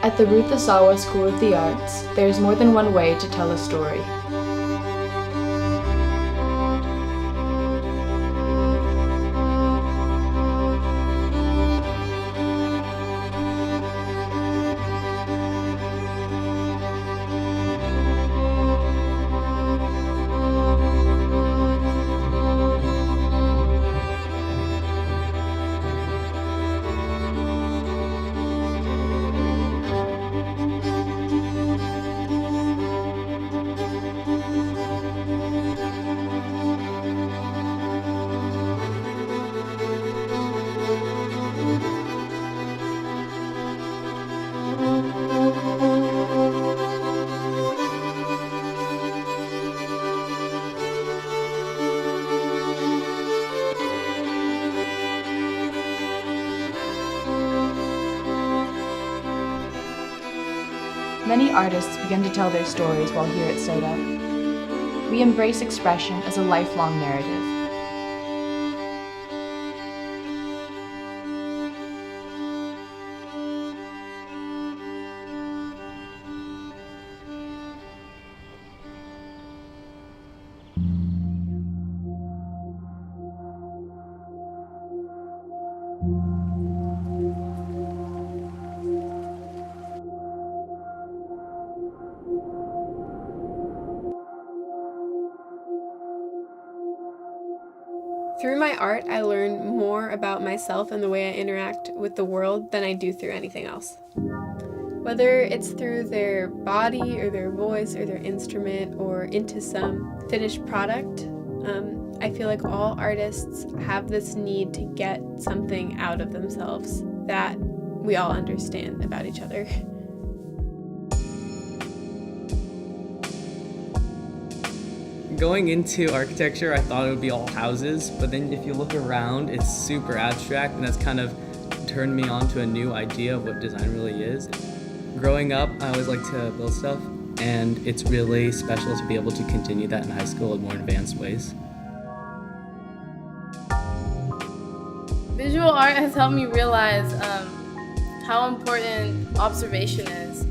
At the Ruth Asawa School of the Arts, there is more than one way to tell a story. Many artists begin to tell their stories while here at SOTA. We embrace expression as a lifelong narrative. Through my art, I learn more about myself and the way I interact with the world than I do through anything else. Whether it's through their body or their voice or their instrument or into some finished product, I feel like all artists have this need to get something out of themselves that we all understand about each other. Going into architecture, I thought it would be all houses, but then if you look around, it's super abstract, and that's kind of turned me on to a new idea of what design really is. Growing up, I always liked to build stuff, and it's really special to be able to continue that in high school in more advanced ways. Visual art has helped me realize how important observation is,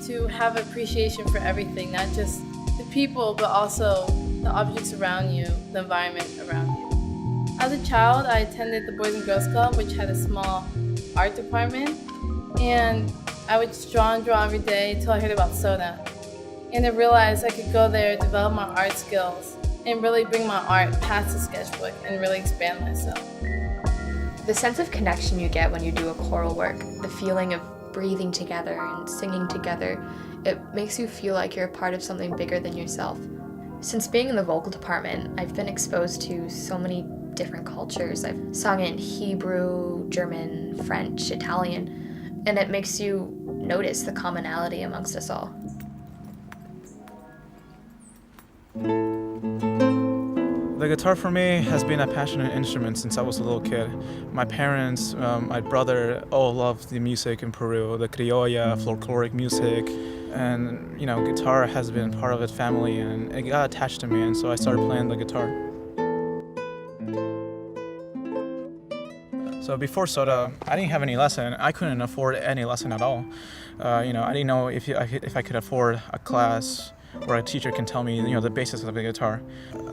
to have appreciation for everything, not just the people, but also the objects around you, the environment around you. As a child, I attended the Boys and Girls Club, which had a small art department, and I would just draw every day until I heard about SOTA. And I realized I could go there, develop my art skills, and really bring my art past the sketchbook and really expand myself. The sense of connection you get when you do a choral work, the feeling of breathing together and singing together, it makes you feel like you're a part of something bigger than yourself. Since being in the vocal department, I've been exposed to so many different cultures. I've sung in Hebrew, German, French, Italian, and it makes you notice the commonality amongst us all. The guitar for me has been a passionate instrument since I was a little kid. My parents, my brother all loved the music in Peru, the criolla, folkloric music, and guitar has been part of the family, and it got attached to me, and so I started playing the guitar. So before SOTA, I didn't have any lesson. I couldn't afford any lesson at all. I didn't know if I could afford a class where a teacher can tell me, the basics of the guitar.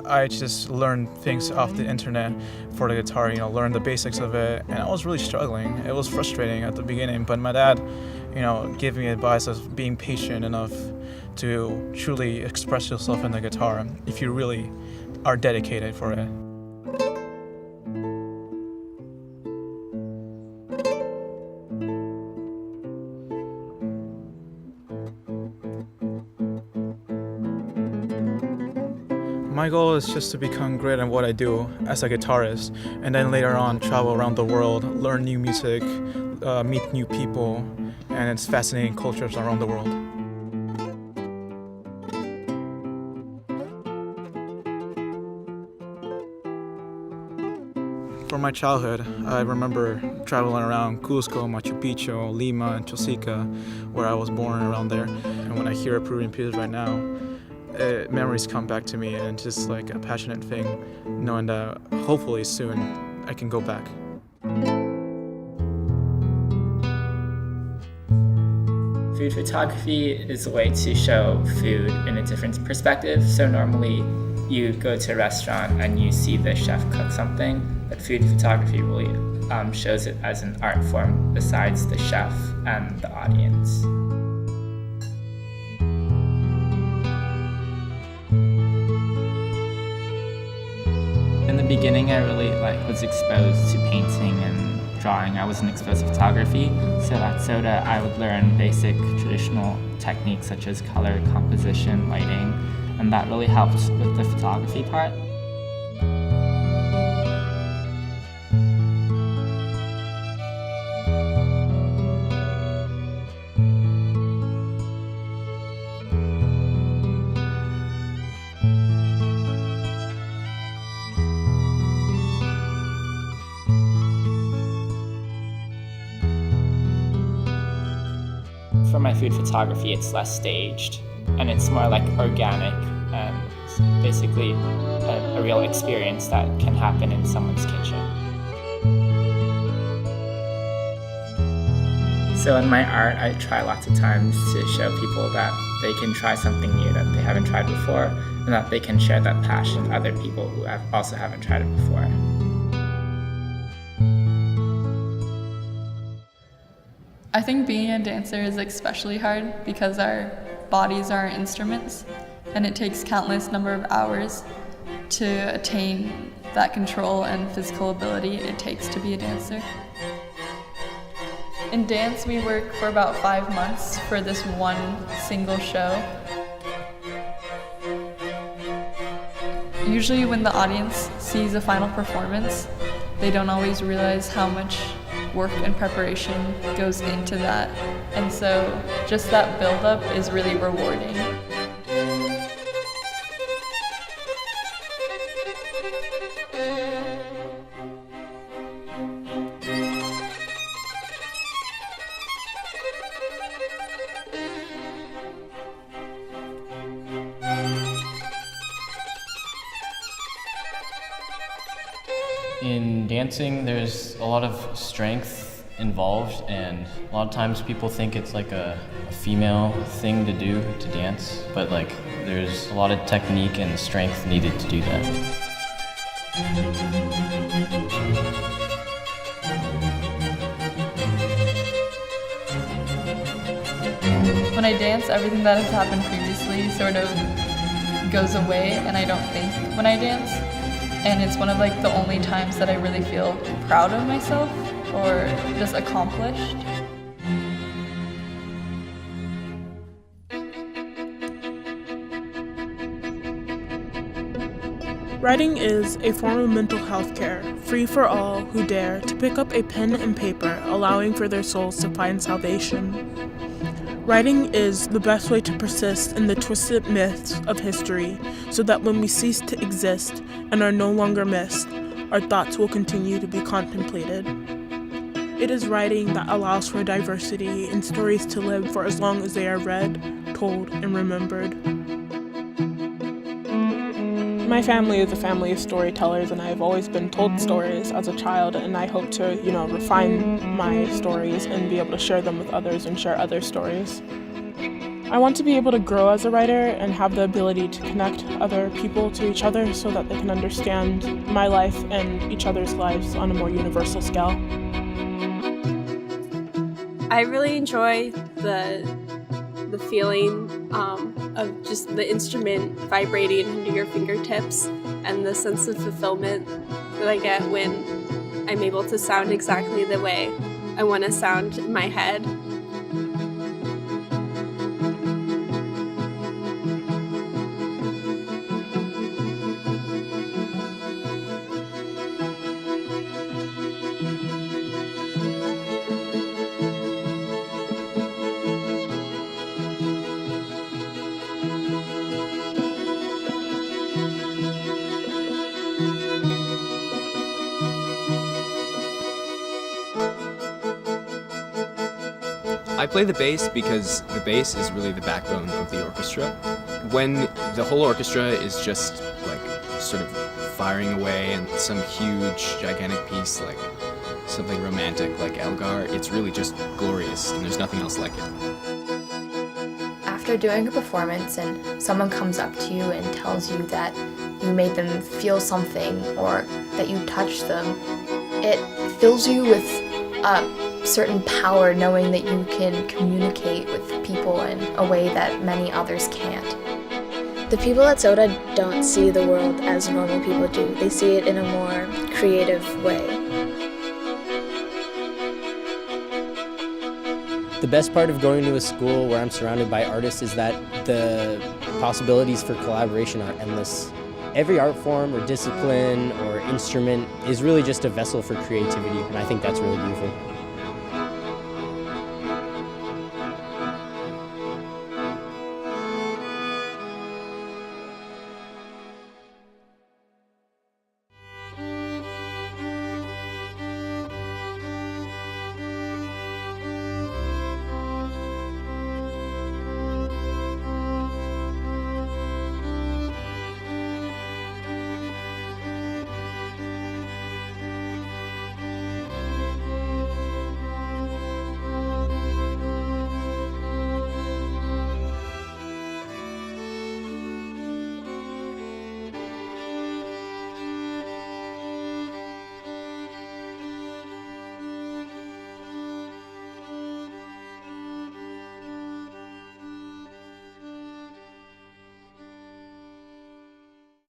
I just learned things off the internet for the guitar, learned the basics of it, and I was really struggling. It was frustrating at the beginning, but my dad, gave me advice of being patient enough to truly express yourself in the guitar if you really are dedicated for it. My goal is just to become great at what I do as a guitarist, and then later on travel around the world, learn new music, meet new people, and it's fascinating cultures around the world. From my childhood, I remember traveling around Cusco, Machu Picchu, Lima, and Chosica, where I was born around there. And when I hear Peruvian pieces right now, memories come back to me, and just like a passionate thing, knowing that hopefully soon I can go back. Food photography is a way to show food in a different perspective. So normally you go to a restaurant and you see the chef cook something, but food photography really shows it as an art form besides the chef and the audience. In the beginning, I really was exposed to painting and drawing. I wasn't exposed to photography, so at SOTA I would learn basic traditional techniques such as color, composition, lighting, and that really helped with the photography part. For my food photography, it's less staged and it's more like organic and basically a real experience that can happen in someone's kitchen. So in my art, I try lots of times to show people that they can try something new that they haven't tried before, and that they can share that passion with other people who also haven't tried it before. I think being a dancer is especially hard because our bodies are instruments, and it takes countless number of hours to attain that control and physical ability it takes to be a dancer. In dance, we work for about 5 months for this one single show. Usually when the audience sees a final performance, they don't always realize how much work and preparation goes into that, and so just that build-up is really rewarding. In dancing, there's a lot of strength involved, and a lot of times people think it's like a female thing to do to dance, but there's a lot of technique and strength needed to do that. When I dance, everything that has happened previously sort of goes away, and I don't think when I dance. And it's one of the only times that I really feel proud of myself or just accomplished. Writing is a form of mental health care, free for all who dare to pick up a pen and paper, allowing for their souls to find salvation. Writing is the best way to persist in the twisted myths of history, so that when we cease to exist and are no longer missed, our thoughts will continue to be contemplated. It is writing that allows for diversity and stories to live for as long as they are read, told, and remembered. My family is a family of storytellers, and I've always been told stories as a child, and I hope to, refine my stories and be able to share them with others and share other stories. I want to be able to grow as a writer and have the ability to connect other people to each other so that they can understand my life and each other's lives on a more universal scale. I really enjoy the feeling of just the instrument vibrating into your fingertips and the sense of fulfillment that I get when I'm able to sound exactly the way I want to sound in my head. I play the bass because the bass is really the backbone of the orchestra. When the whole orchestra is just sort of firing away and some huge, gigantic piece like something romantic like Elgar, it's really just glorious and there's nothing else like it. After doing a performance and someone comes up to you and tells you that you made them feel something or that you touched them, it fills you with a certain power knowing that you can communicate with people in a way that many others can't. The people at SOTA don't see the world as normal people do. They see it in a more creative way. The best part of going to a school where I'm surrounded by artists is that the possibilities for collaboration are endless. Every art form or discipline or instrument is really just a vessel for creativity, and I think that's really beautiful.